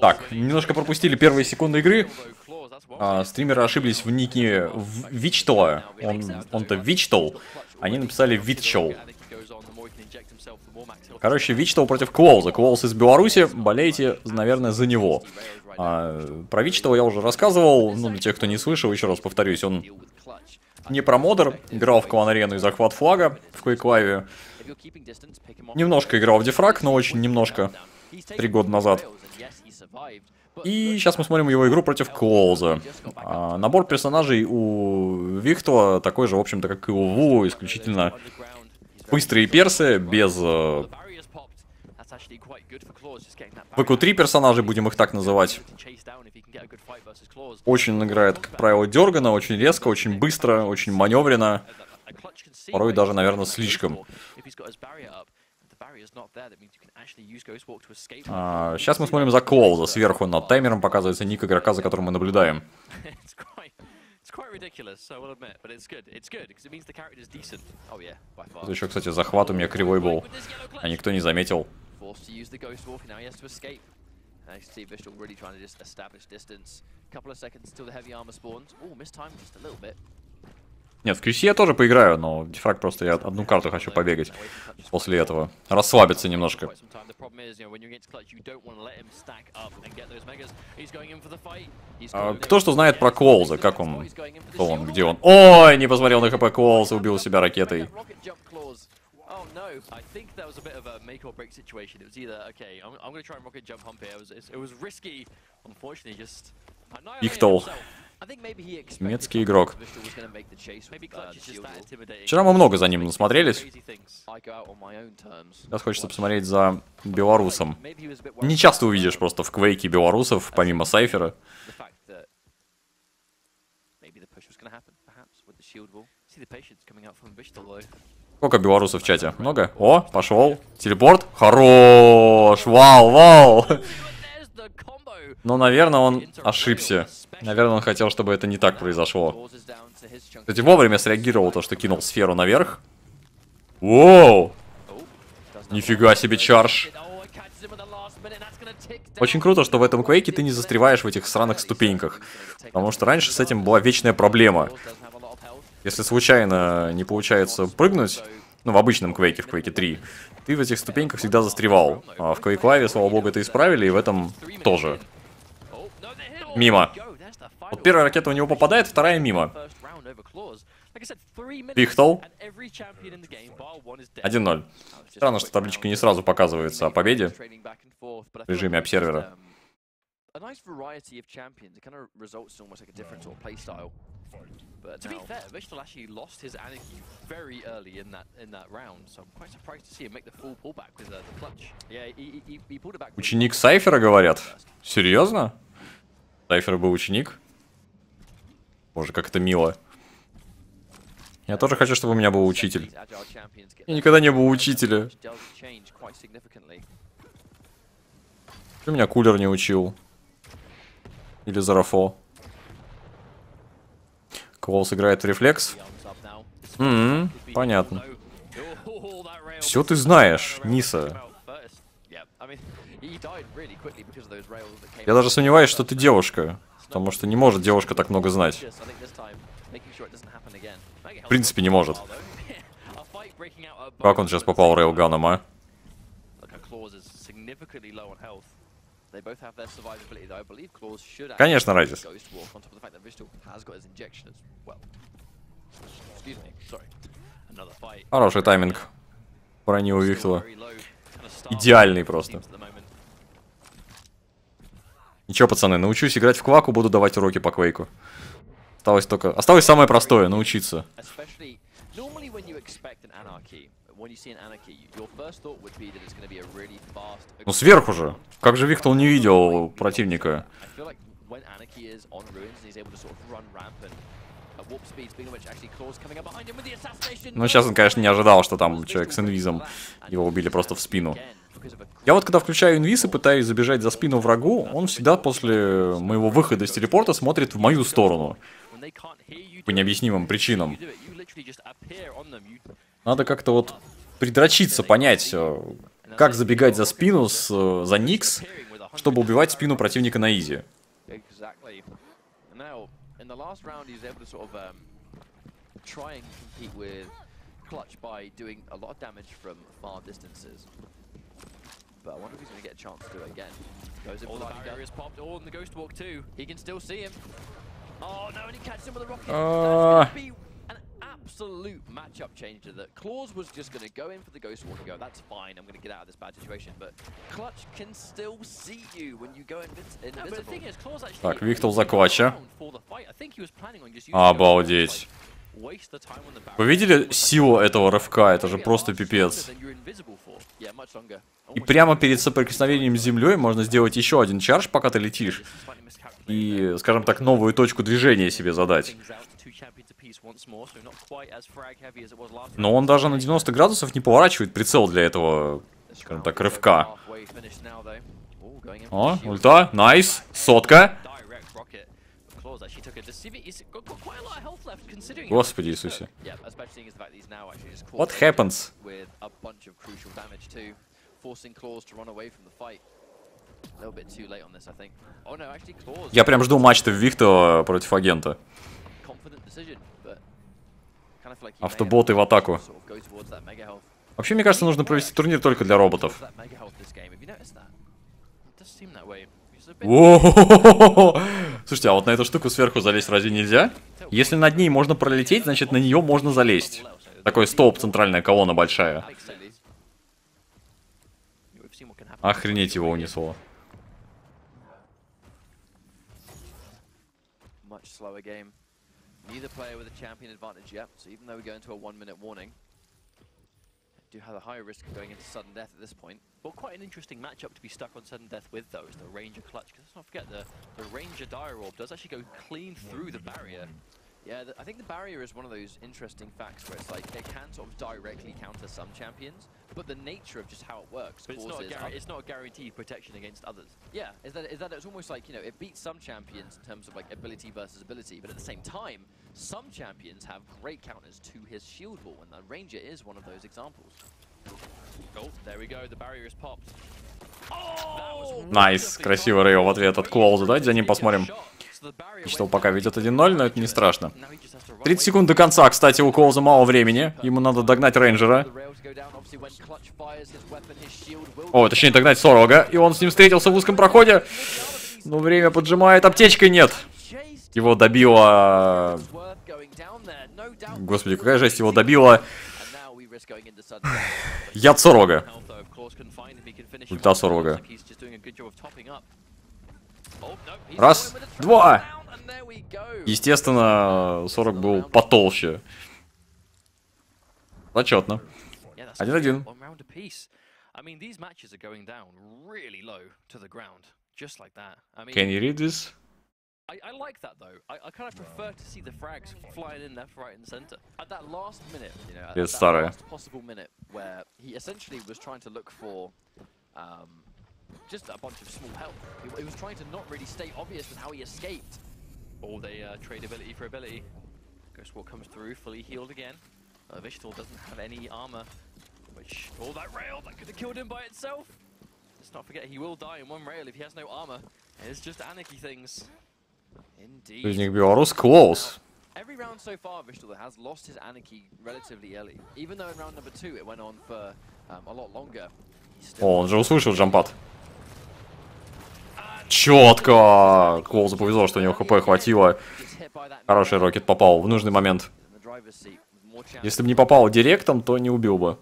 Так, немножко пропустили первые секунды игры. Стримеры ошиблись в нике Wichtl. Он-то Wichtl. Они написали Wichtl. Короче, Wichtl против Clawz. Clawz из Беларуси. Болейте, наверное, за него. Про Wichtl я уже рассказывал. Ну, для тех, кто не слышал, еще раз повторюсь. Он не промодер. Играл в клан-арену и захват флага в Quake. Немножко играл в дефраг, но очень немножко. 3 года назад. И сейчас мы смотрим его игру против Clawz. Набор персонажей у Wichtl такой же, в общем-то, как и у Ву, исключительно быстрые персы, без ВК-3 персонажей, будем их так называть. Очень играет, как правило, дергано, очень резко, очень быстро, очень маневренно. Порой даже, наверное, слишком. Сейчас мы смотрим за Clawz. Сверху над таймером показывается ник игрока, за которым мы наблюдаем. Тут еще, кстати, захват у меня кривой был, а никто не заметил. Нет, в QC я тоже поиграю, но в дефраг просто я одну карту хочу побегать после этого. Расслабиться немножко. Кто что знает про Clawz? Как он? Кто он? Где он? Ой, не посмотрел на хп Clawz, убил себя ракетой. Wichtl. Немецкий игрок. Вчера мы много за ним насмотрелись. Сейчас хочется посмотреть за белорусом. Не часто увидишь просто в Quake белорусов, помимо Сайфера. Сколько белорусов в чате? Много? О, пошел. Телепорт. Хорош. Вау, вау. Но, наверное, он ошибся. Наверное, он хотел, чтобы это не так произошло. Кстати, вовремя среагировал то, что кинул сферу наверх. Воу! Нифига себе чарж. Очень круто, что в этом Quake ты не застреваешь в этих сраных ступеньках. Потому что раньше с этим была вечная проблема. Если случайно не получается прыгнуть, ну, в обычном Quake, в Quake 3, ты в этих ступеньках всегда застревал. А в Quake, слава богу, это исправили, и в этом тоже. Мимо. Вот первая ракета у него попадает, вторая мимо. Wichtl. 1-0. Странно, что табличка не сразу показывается о победе в режиме обсервера. Ученик Сайфера, говорят? Серьезно? Сайфер был ученик? Боже, как это мило. Я тоже хочу, чтобы у меня был учитель. Я никогда не был учителя. Почему меня кулер не учил? Или Зарафо? Clawz играет в рефлекс? Понятно. Все ты знаешь, Ниса. Я даже сомневаюсь, что ты девушка. Потому что не может девушка так много знать. В принципе, не может. Как он сейчас попал рейлганом, а? Конечно, Райзис. Хороший тайминг. Бронил Wichtl. Идеальный просто. Ничего, пацаны, научусь играть в Кваку, буду давать уроки по Квейку. Осталось самое простое, научиться. Ну сверху же. Как же Wichtl не видел противника? Ну сейчас он, конечно, не ожидал, что там человек с инвизом. Его убили просто в спину. Я вот когда включаю инвиз и пытаюсь забежать за спину врагу, он всегда после моего выхода из телепорта смотрит в мою сторону. По необъяснимым причинам. Надо как-то вот придрочиться, понять, как забегать за спину за Никс, чтобы убивать спину противника на изи. But I wonder if he's going to get a chance to do it again. Goes in for the barrier is popped. Oh, and the ghost walk too. He can still see him. Oh no, and he catches him with a rocket. That's going to be an absolute matchup changer. That Clawz was just going to go in for the ghost walk and go, that's fine, I'm going to get out of this bad situation. But Clutch can still see you when you go invisible. No, but the thing is, Clawz actually Так, Wichtl за Клатча. I think he was planning on just using Обалдеть. Вы видели силу этого рывка? Это же просто пипец. И прямо перед соприкосновением с землей можно сделать еще один чардж, пока ты летишь. И, скажем так, новую точку движения себе задать. Но он даже на 90 градусов не поворачивает прицел для этого, скажем так, рывка. О, ульта, найс, сотка. Господи Иисусе. What happens? Я прям жду матч-то в Wichtl против агента. Автоботы в атаку. Вообще, мне кажется, нужно провести турнир только для роботов. Слушайте, а вот на эту штуку сверху залезть разве нельзя? Если над ней можно пролететь, значит на нее можно залезть. Такой столб, центральная колонна большая. Охренеть его унесло. Do have a higher risk of going into sudden death at this point. But quite an interesting matchup to be stuck on sudden death with, though, is the Ranger Clutch. Because let's not forget, the Ranger Dire Orb does actually go clean through the barrier. Yeah, I think the barrier is one of those interesting facts where it's like it can sort of directly counter some champions, but the nature of just how it works but it's not a guaranteed protection against others. Yeah, is that it's almost like, you know, it beats some champions in terms of like ability versus ability, but at the same time, some champions have great counters to his shield wall, and the Ranger is one of those examples. Oh, there we go, the barrier is popped. Найс, красивый рейл в ответ от Clawz, давайте за ним посмотрим. Wichtl пока ведет 1-0, но это не страшно. 30 секунд до конца, кстати, у Clawz мало времени. Ему надо догнать рейнджера. О, точнее догнать Сорога. И он с ним встретился в узком проходе. Но время поджимает, аптечкой нет. Его добило... Господи, какая жесть, его добила... Яд Сорога. Ульта Сорога. Раз, два. Естественно, 40 был потолще. Зачетно. 1-1. Can you read this? I like that though. I kind of prefer to see the frags flying in left, right, and center. At that last minute, you know, at that last possible minute where he essentially was trying to look for just a bunch of small help. He was trying to not really stay obvious with how he escaped. Or they trade ability for ability. Ghost Walk comes through, fully healed again. Wichtl doesn't have any armor, which... Oh, that rail! That could have killed him by itself! Let's not forget, he will die in one rail if he has no armor. It's just anarchy things. Indeed. Союзник Белорус, Clawz. Every round so far, Wichtl has lost his anarchy relatively early. Even though in round number 2 it went on for a lot longer. О, он же услышал джампад. Четко! Clawz повезло, что у него хп хватило. Хороший рокет попал в нужный момент. Если бы не попал директом, то не убил бы.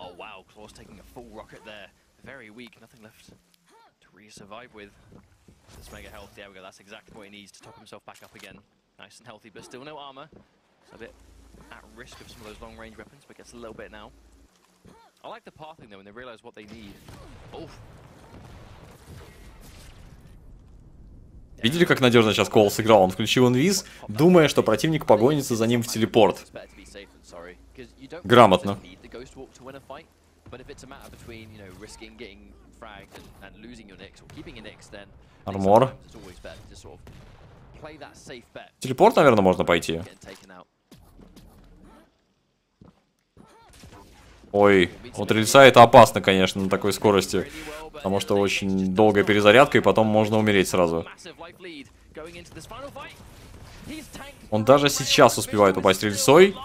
Oh wow, Clawz taking a full rocket there. Very weak, nothing left to re-survive with. This mega health, there we go, that's exactly what he needs to top himself back up again. Nice and healthy, but still no armor. It's a bit at risk of some of those long range weapons, but gets a little bit now. I like the pathing though, when they realize what they need. Oh. Видели, как надежно сейчас Clawz сыграл? Он включил инвиз, думая, что противник погонится за ним в телепорт. Грамотно. Армор. Телепорт, наверное, можно пойти. Ой, от рельса это опасно, конечно, на такой скорости. Потому что очень долгая перезарядка, и потом можно умереть сразу. Он даже сейчас успевает упасть рельсой.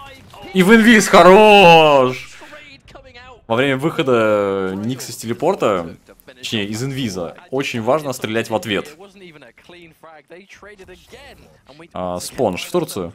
И в инвиз хорош! Во время выхода Никса с телепорта, точнее, из инвиза, очень важно стрелять в ответ. Спонж в Турцию.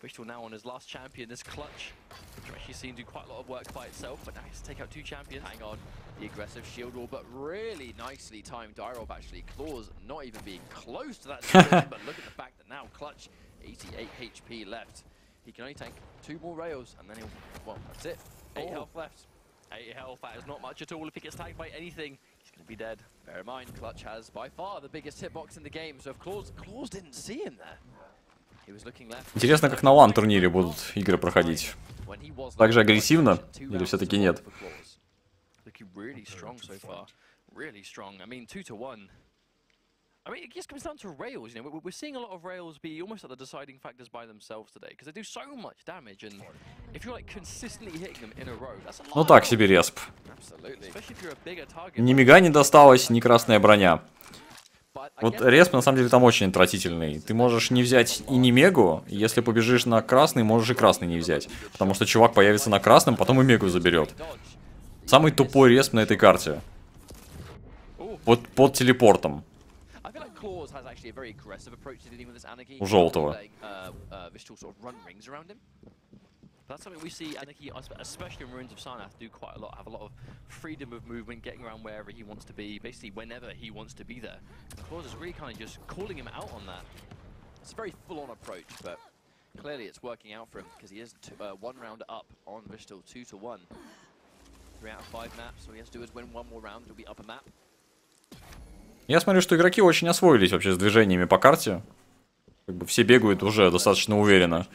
Wichtl now on his last champion, this clutch, which we've actually seen do quite a lot of work by itself, but now he has to take out 2 champions. Hang on, the aggressive shield wall, but really nicely timed Dirov actually. Clawz not even being close to that situation, but look at the fact that now Clutch, 88 HP left. He can only tank 2 more rails, and then he'll, well, that's it. 8 health left. 8 health, that is not much at all. If he gets tagged by anything, he's going to be dead. Bear in mind, Clutch has by far the biggest hitbox in the game, so if Clawz didn't see him there. Интересно, как на LAN турнире будут игры проходить. Так же агрессивно? Или все-таки нет? I mean, it just comes down to rails. You know, we're seeing a lot of rails be almost like the deciding factors by themselves today, because they do so much damage, and if you're like consistently hitting them in a row, that's a lot. Ну так себе респ. Especially if you're a bigger target. Ни мига не досталось, ни красная броня. Вот респ на самом деле там очень отвратительный. Ты можешь не взять и не мегу, если побежишь на красный, можешь и красный не взять. Потому что чувак появится на красном, потом и мегу заберет. Самый тупой респ на этой карте. Вот под телепортом. У желтого. That's something we see, I think he, especially in Ruins of Sarnath, do quite a lot, have a lot of freedom of movement, getting around wherever he wants to be, basically whenever he wants to be there. And Clawz is really kind of just calling him out on that. It's a very full-on approach, but clearly it's working out for him, because he is 1 round up on Wichtl, 2-1. 3 out of 5 maps, so he has to do is win 1 more round, he'll be up a map. Я смотрю, что игроки очень освоились вообще с движениями по карте. Как бы все бегают уже достаточно уверенно.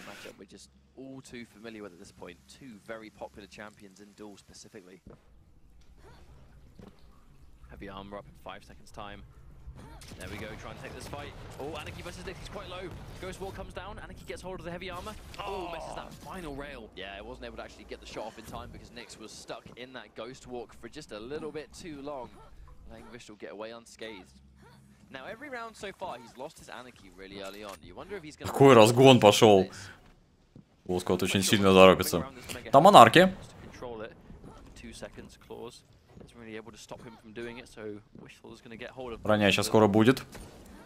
Too familiar with at this point. 2 very popular champions in duel specifically. Heavy armor up in 5 seconds time. There we go, trying to take this fight. Oh, Anarchy versus Nix, he's quite low. Ghost Wall comes down, Anarchy gets hold of the heavy armor. Oh, misses that final rail. Yeah, it wasn't able to actually get the shot off in time because Nix was stuck in that Ghost Walk for just a little bit too long, letting Wichtl get away unscathed. Now, every round so far, he's lost his Anarchy really early on. You wonder if he's going to... Какой разгон пошел. Лоскот очень сильно торопится. Там монарки. Броня сейчас скоро будет.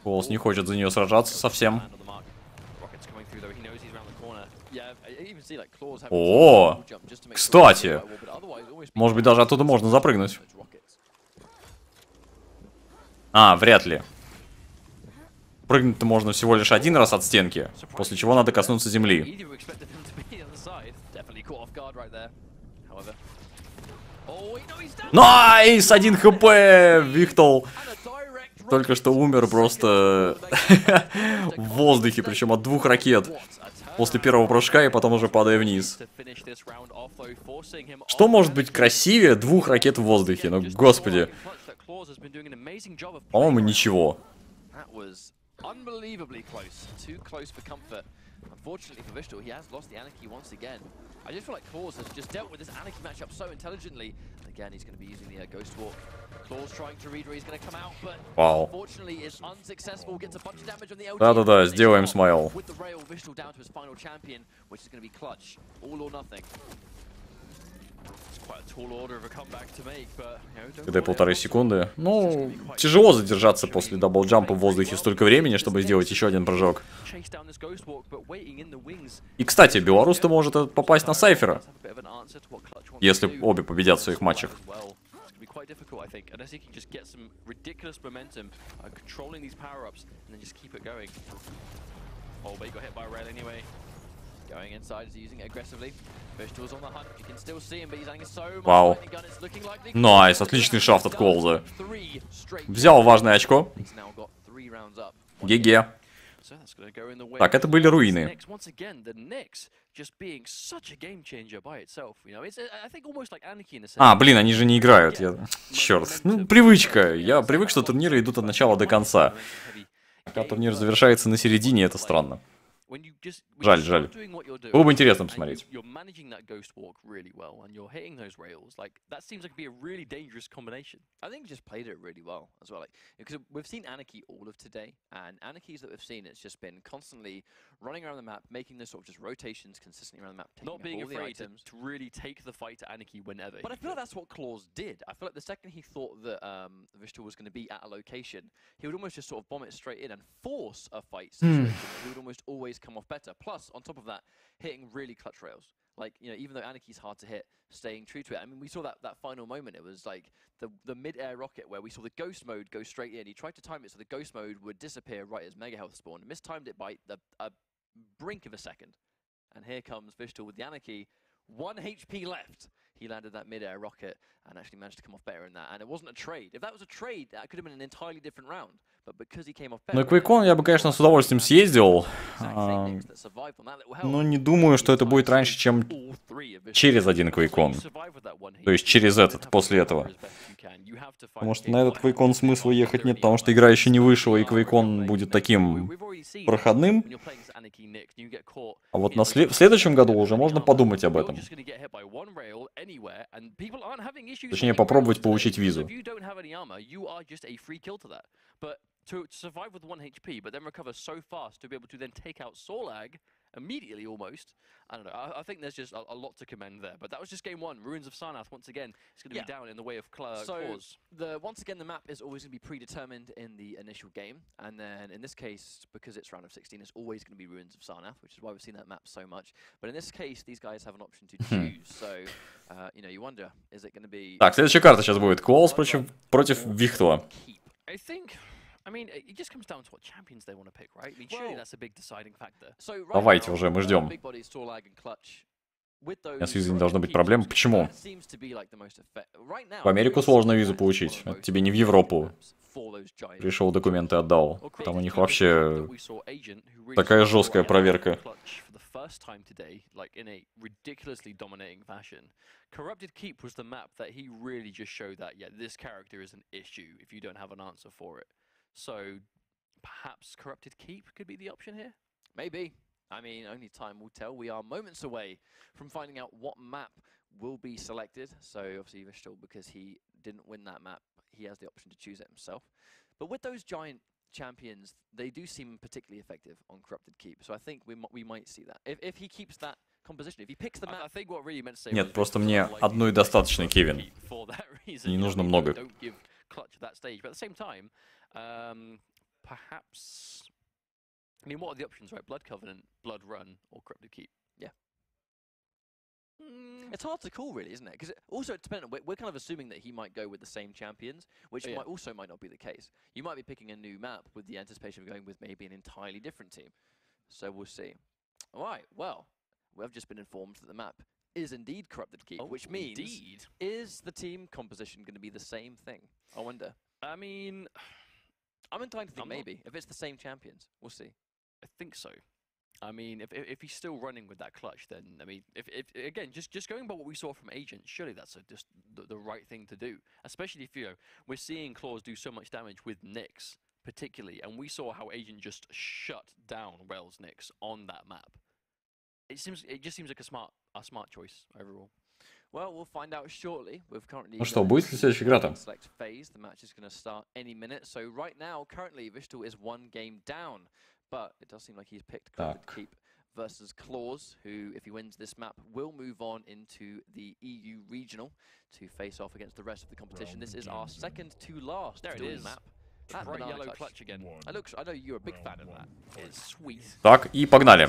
Clawz не хочет за нее сражаться совсем. О, кстати. Может быть, даже оттуда можно запрыгнуть. А, вряд ли. Прыгнуть-то можно всего лишь 1 раз от стенки, после чего надо коснуться земли. Найс! 1 хп! Wichtl только что умер просто в воздухе, причем от 2 ракет. После первого прыжка и потом уже падая вниз. Что может быть красивее 2 ракет в воздухе? Ну, господи. По-моему, ничего. Unbelievably close, too close for comfort. Unfortunately for Wichtl, he has lost the Anarchy once again. I just feel like Clawz has just dealt with this Anarchy matchup so intelligently. Again, he's going to be using the Ghost Walk. Clawz trying to read where he's going to come out, but unfortunately is unsuccessful. Gets a bunch of damage on the LG. Да-да-да, сделаем смайл. With the rail, Wichtl down to his final champion, which is going to be Clutch. All or nothing. Когда 1,5 секунды. Ну, тяжело задержаться после даблджампа в воздухе столько времени, чтобы сделать еще 1 прыжок. И, кстати, белорус-то может попасть на Сайфера, если обе победят в своих матчах. Вау. Найс, отличный шафт от Clawz. Взял важное очко. ГГ. Так, это были руины. А, блин, они же не играют. Черт. Ну, привычка. Я привык, что турниры идут от начала до конца. Когда турнир завершается на середине, это странно. Жаль, жаль. Было бы интересно посмотреть. I think just played it really well as well. Like, because we've seen Anarchy all of today, and Anarchies that we've seen, it's just been constantly running around the map, making those sort of just rotations consistently around the map, not being afraid to really take the fight to Anarchy whenever. But I feel like that's what Clawz did. I feel like the second he thought that Wichtl was going to be at a location, he would almost just sort of bomb it straight in and force a fight situation. He would almost always come off better. Plus, on top of that, hitting really clutch rails. Like, you know, even though Anarchy's hard to hit, staying true to it. I mean, we saw that final moment. It was like the mid-air rocket where we saw the ghost mode go straight in. He tried to time it so the ghost mode would disappear right as Mega Health spawned. Mistimed it by a brink of a second. And here comes Wichtl with the Anarchy. 1 HP left. He landed that mid-air rocket and actually managed to come off better in that. And it wasn't a trade. If that was a trade, that could have been an entirely different round. But because he came off better... На Quake я бы, конечно, с удовольствием съездил. Но не думаю, что это будет раньше, чем через один Quake. То есть через этот, после этого. Потому что на этот Quake смысла ехать нет, потому что игра еще не вышла, и Quake будет таким проходным. А вот в следующем году уже можно подумать об этом. Точнее, попробовать получить визу. To survive with 1 HP, but then recover so fast to be able to then take out Solag immediately almost. I don't know. I think there's just a lot to commend there. But that was just game 1. Ruins of Sarnath, once again, is going to be down in the way of Clawz. So, once again, the map is always going to be predetermined in the initial game. And then in this case, because it's round of 16, it's always going to be Ruins of Sarnath, which is why we've seen that map so much. But in this case, these guys have an option to choose. So, you know, you wonder, is it going to be... Так, следующая карта сейчас будет. Clawz против Wichtl. I think... I mean, it just comes down to what champions they want to pick, right? I mean, surely that's a big deciding factor. Давайте уже, мы ждем. У нас с визой не должно быть проблем. Почему? В Америку сложно визу получить. Это тебе не в Европу. Пришел, документы отдал. Там у них вообще такая жесткая проверка. Corrupted Keep was the map that he really just showed that, yeah, this character is an issue if you don't have an answer for it. So, perhaps Corrupted Keep could be the option here? Maybe. I mean, only time will tell. We are moments away from finding out what map will be selected. So, obviously, Wichtl, because he didn't win that map, he has the option to choose it himself. But with those giant champions, they do seem particularly effective on Corrupted Keep. So, I think we might see that. If he keeps that composition, if he picks the map... I think what really meant to say... Нет, просто мне одной достаточно, Кевин. Не нужно много. Perhaps, I mean, what are the options, right? Blood Covenant, Blood Run, or Corrupted Keep? Yeah. It's hard to call, really, isn't it? Because also, it's dependent. We're kind of assuming that he might go with the same champions, which might not be the case. You might be picking a new map with the anticipation of going with maybe an entirely different team. So we'll see. All right. Well, we've just been informed that the map is indeed Corrupted Keep, which means is the team composition going to be the same thing? I wonder. I mean, I'm inclined to think maybe. If it's the same champions, we'll see. I think so. I mean, if he's still running with that clutch, then, I mean, if again, just going by what we saw from Agent, surely that's just the right thing to do. Especially if, you know, we're seeing Clawz do so much damage with Nyx, particularly, and we saw how Agent just shut down Rails Nyx on that map. It just seems like a smart choice overall. Well, we'll find out shortly. We've currently... Ну что, будет ли следующая игра-то? Select phase. The match is going to start any minute. So right now, currently, Wichtl is 1 game down. But it does seem like he's picked Corrupted Keep versus Clawz, who, if he wins this map, will move on into the EU Regional to face off against the rest of the competition. This is our second to last map. Bright yellow clutch again. I know you're a big fan of that. It's sweet. Так, и погнали.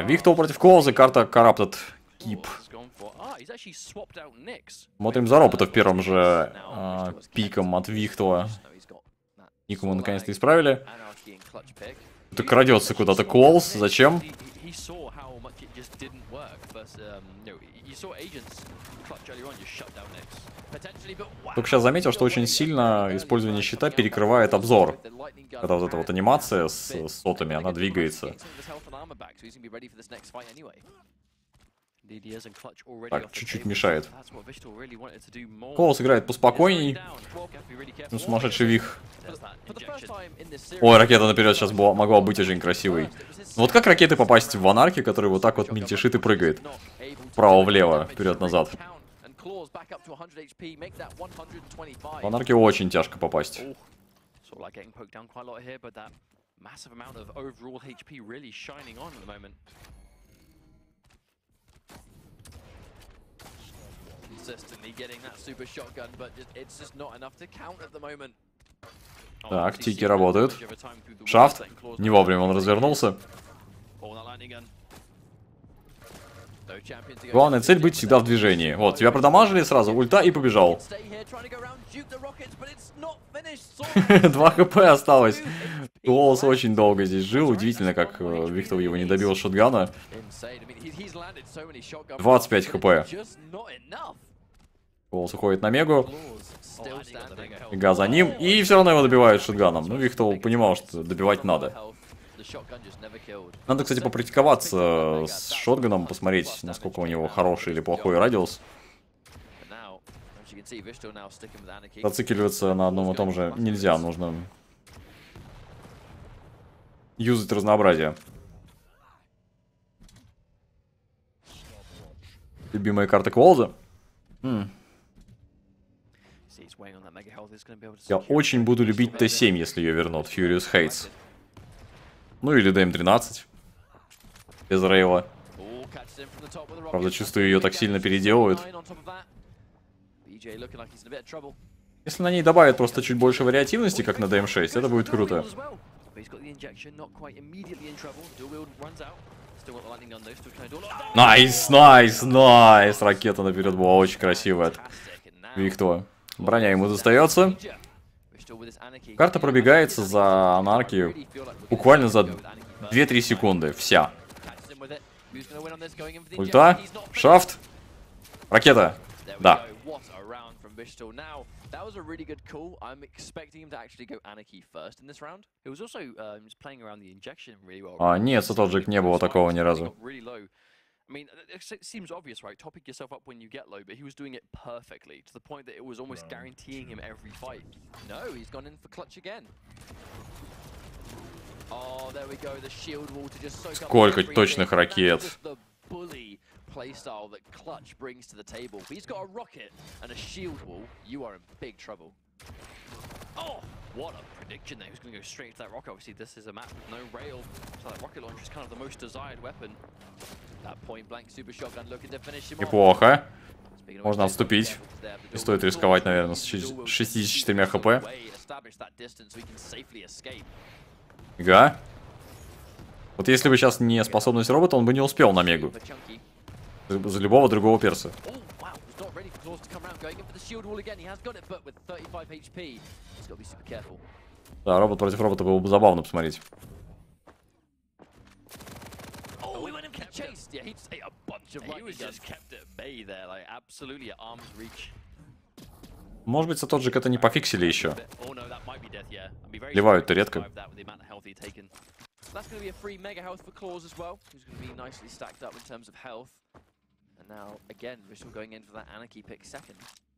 Wichtl против Clawz, карта Corrupted Keep. Смотрим за робота в первом же пиком от Wichtl. Нику мы наконец-то исправили. Тут крадется куда-то Clawz. Зачем? Только сейчас заметил, что очень сильно использование щита перекрывает обзор. Когда вот эта вот анимация с сотами, она двигается. Так, чуть-чуть мешает. Clawz играет поспокойней. Ну, сумасшедший вих. Ой, ракета наперед сейчас могла быть очень красивой. Ну, вот как ракеты попасть в анарки, который вот так вот мельтешит и прыгает? Вправо-влево, вперед-назад. В анарки очень тяжко попасть. Так, тики работают. Шафт. Не вовремя он развернулся. Главная цель быть всегда в движении. Вот, тебя продамажили сразу, ульта и побежал. 2 хп осталось. Clawz очень долго здесь жил. Удивительно, как Wichtl его не добил шотгана. 25 хп. Clawz уходит на мегу. Мега за ним. И все равно его добивают шотганом. Ну, Wichtl понимал, что добивать надо. Надо, кстати, попрактиковаться с шотганом, посмотреть, насколько у него хороший или плохой радиус. Зацикливаться на одном и том же нельзя, нужно юзать разнообразие. Любимая карта Clawz. Я очень буду любить Т7, если ее вернут. Furious Hates. Ну или ДМ-13. Без рейла. Правда, чувствую, ее так сильно переделывают. Если на ней добавят просто чуть больше вариативности, как на ДМ-6, это будет круто. Найс, найс, найс. Ракета наперед была очень красивая от Wichtl. Броня ему достается. Карта пробегается за анарки буквально за 2-3 секунды. Вся. Ульта. Шафт. Ракета. Да. А, нет, Сатоджик не было такого ни разу. I mean, it seems obvious, right? Topping yourself up when you get low, but he was doing it perfectly, to the point that it was almost guaranteeing him every fight. No, he's gone in for clutch again. Oh, there we go, the shield wall to just soak up. Сколько точных ракет. Playstyle that Clutch brings to the table. If he's got a rocket and a shield wall, you are in big trouble. Oh, what a prediction there. He was going to go straight to that rocket. Obviously, this is a map with no rail, so that rocket launcher is kind of the most desired weapon. That point blank super shotgun looking to finish him off. Неплохо. Можно отступить. Не стоит рисковать, наверное, с 64 хп. Ига. Вот если бы сейчас не способность робота, он бы не успел на мегу. За любого другого перса. Да, робот против робота было бы забавно посмотреть. Может быть, Сатоджик это не пофиксили еще. Ливают-то редко.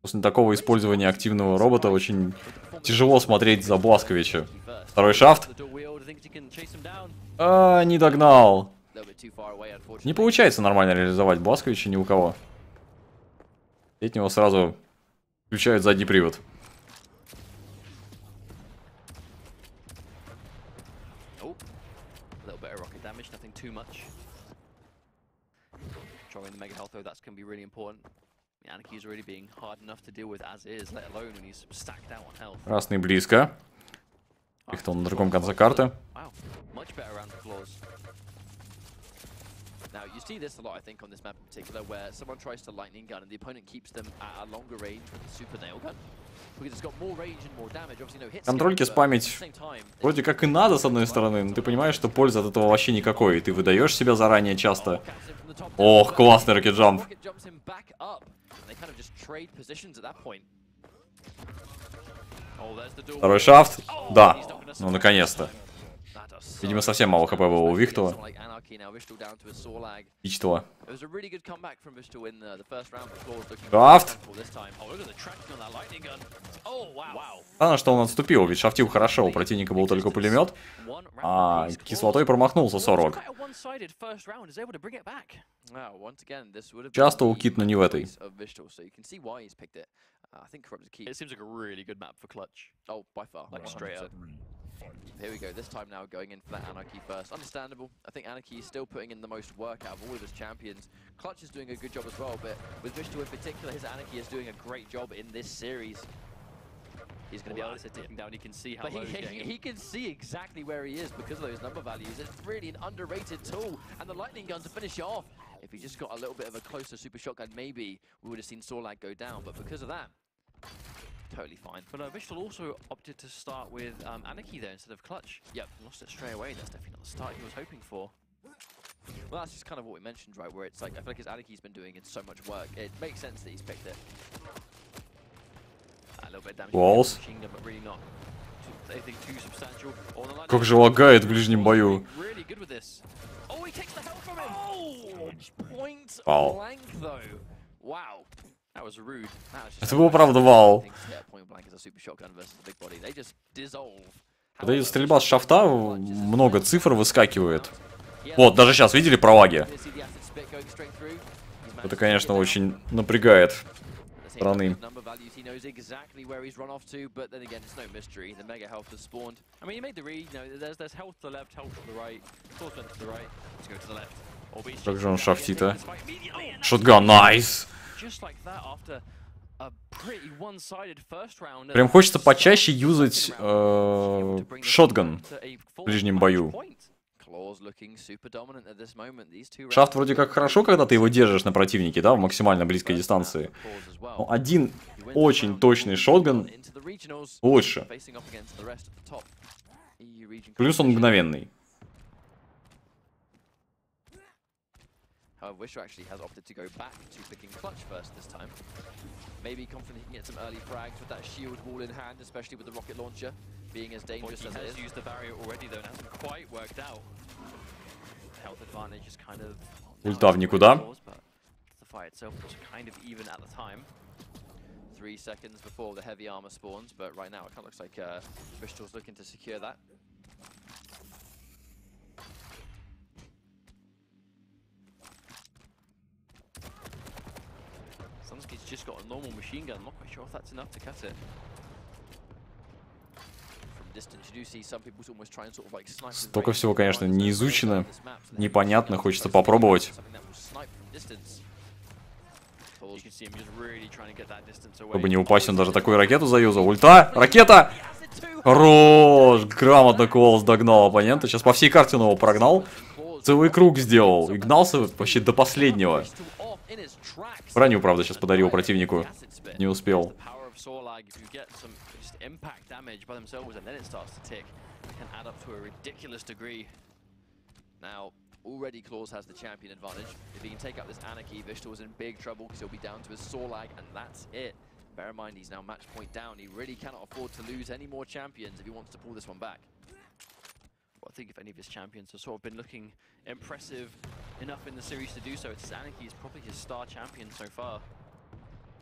После такого использования активного робота очень тяжело смотреть за Бласковича. Второй шафт. А, не догнал. Не получается нормально реализовать Бласковича ни у кого. От него сразу включают задний привод. Красный близко. Wichtl на другом конце карты. Now, you see this a lot, I think, on this map in particular, where someone tries to lightning gun and the opponent keeps them at a longer range with the super nail gun. Because it's got more range and more damage. Obviously, no hits. Контрольки спамить вроде как и надо, с одной стороны, но ты понимаешь, что пользы от этого вообще никакой. И ты выдаешь себя заранее часто. Ох, классный рокет-джамп. Второй шафт. Да, ну наконец-то. Видимо, совсем мало хп было у Wichtl. Wichtl. Шафт. Странно, что он отступил, ведь шафтил хорошо, у противника был только пулемет, а кислотой промахнулся 40. Часто укит, но не в этой. I think it seems like a really good map for Clutch. Oh, by far. Like straight up. Here we go. This time now going in for that Anarchy first. Understandable. I think Anarchy is still putting in the most work out of all of his champions. Clutch is doing a good job as well, but with Wichtl in particular, his Anarchy is doing a great job in this series. He's going to be able to take him down. He can see how low he's getting. He can see exactly where he is because of those number values. It's really an underrated tool. And the lightning gun to finish it off. If he just got a little bit of a closer super shotgun, maybe we would have seen Sorlag go down. But because of that, totally fine. But Wichtl also opted to start with Anarchy there instead of Clutch. Yep, lost it straight away. That's definitely not the start he was hoping for. Well, that's just kind of what we mentioned, right? Where it's like, I feel like his Anarchy's been doing so much work. It makes sense that he's picked it. A little bit damage. Walls. Machine gun, but really not anything too substantial. Как же лагает в ближнем бою. Really good with this. Oh, he takes the health from him. Oh, point blank though. Wow. That was rude. Это было правда вау. Когда идет стрельба с шафта, много цифр выскакивает. Вот, даже сейчас, видели пролаги? Это, конечно, очень напрягает стороны. Как же он шафтит, а? Шотган, найс! Прям хочется почаще юзать шотган в ближнем бою. Шафт вроде как хорошо, когда ты его держишь на противнике, да, в максимально близкой дистанции. Но один очень точный шотган лучше. Плюс он мгновенный. However, Wichtl actually has opted to go back to picking Clutch first this time. Maybe confident he can get some early frags with that shield wall in hand, especially with the rocket launcher being as dangerous as it is. He has used the barrier already though and hasn't quite worked out. Health advantage is kind of... Ульта в никуда. The fight itself was kind of even at the time. 3 seconds before the heavy armor spawns, but right now it kind of looks like Wichtl's looking to secure that. He's just got a normal machine gun. I'm not quite sure if that's enough to cut it. From distance, you do see some people almost try and sort of like snipe. Столько всего, конечно, не изучено, непонятно, хочется попробовать. Чтобы не упасть, он даже такую ракету заюзал. Ульта! Ракета! Хорош! Грамотно Clawz догнал оппонента. Сейчас по всей карте он его прогнал. Целый круг сделал. И гнался вообще до последнего. Броню, правда, сейчас подарил противнику. Не успел. Already Clawz has the champion advantage. If he can take out this Anarchy, Wichtl is in big trouble because he'll be down to his Sorlag, and that's it. Bear in mind, he's now match point down. He really cannot afford to lose any more champions if he wants to pull this one back. Well, I think if any of his champions have sort of been looking impressive enough in the series to do so, it's Anarchy is probably his star champion so far.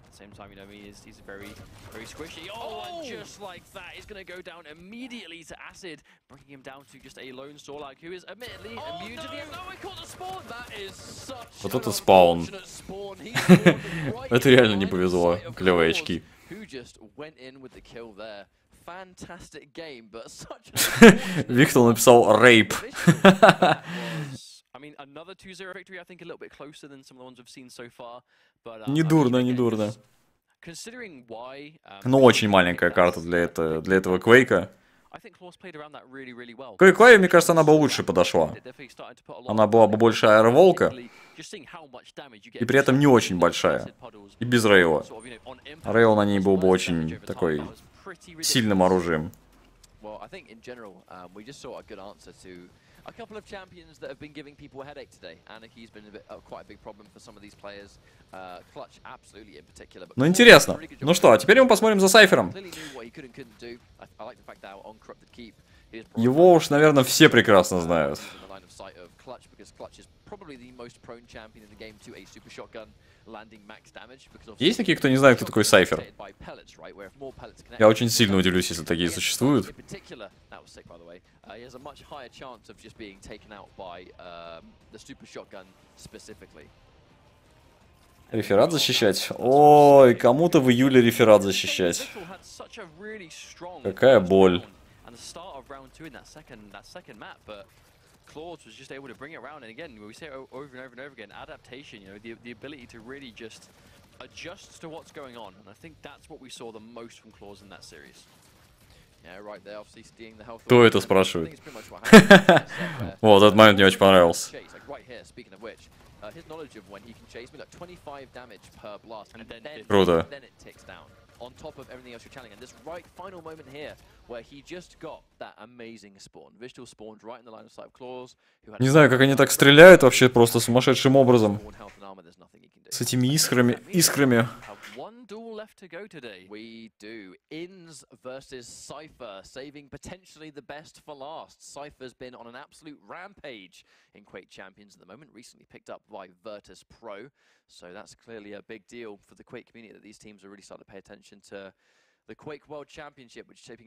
At the same time, you know, he's very, very squishy. Oh, and just like that, he's going to go down immediately to Acid, bringing him down to just a lone Sorlag, who is admittedly immune to the... No, I caught the spawn! That is such Вот это спаун. Это реально не повезло. Клевые очки. Who just went in with the kill there. Fantastic game, but such Wichtl написал рейп. I mean, another 2-0 victory, I think a little bit closer than some of the ones we've seen so far. But Не дурно, не дурно. Considering why, Но очень маленькая карта для этого Quake'a. I think Clawz played around that really, really well. Quake'у, мне кажется, она бы лучше подошла. Она была бы больше аэроволка. И при этом не очень большая. И без рейла. Рейл на ней был бы очень такой сильным оружием. Well, I think in general, we just saw a good answer to a couple of champions that have been giving people a headache today. Anarchy's been quite a big problem for some of these players. Clutch absolutely in particular. Ну интересно. Ну что, а теперь мы посмотрим за Сайфером. Его уж, наверное, все прекрасно знают. Есть такие, кто не знает, кто такой Сайфер? Я очень сильно удивлюсь, если такие существуют. Реферат защищать? Ой, кому-то в июле реферат защищать. Какая боль. Clawz was just able to bring it around, and again, we say it over and over and over again, adaptation, you know, the ability to really just adjust to what's going on, and I think that's what we saw the most from Clawz in that series. Yeah, right there, obviously stealing the health. Кто это спрашивает? Вот, этот момент мне очень понравился. Круто. On top of everything else you're channeling, and this right final moment here, where he just got that amazing spawn. Wichtl spawned right in the line of sight of Clawz. Не знаю, как они так стреляют вообще просто сумасшедшим образом. С этими искрами. One duel left to go today. We do. Ins versus Cypher, saving potentially the best for last. Cypher's been on an absolute rampage in Quake Champions at the moment, recently picked up by Virtus Pro. So that's clearly a big deal for the Quake community that these teams are really starting to pay attention to the Quake World Championship, which is shaping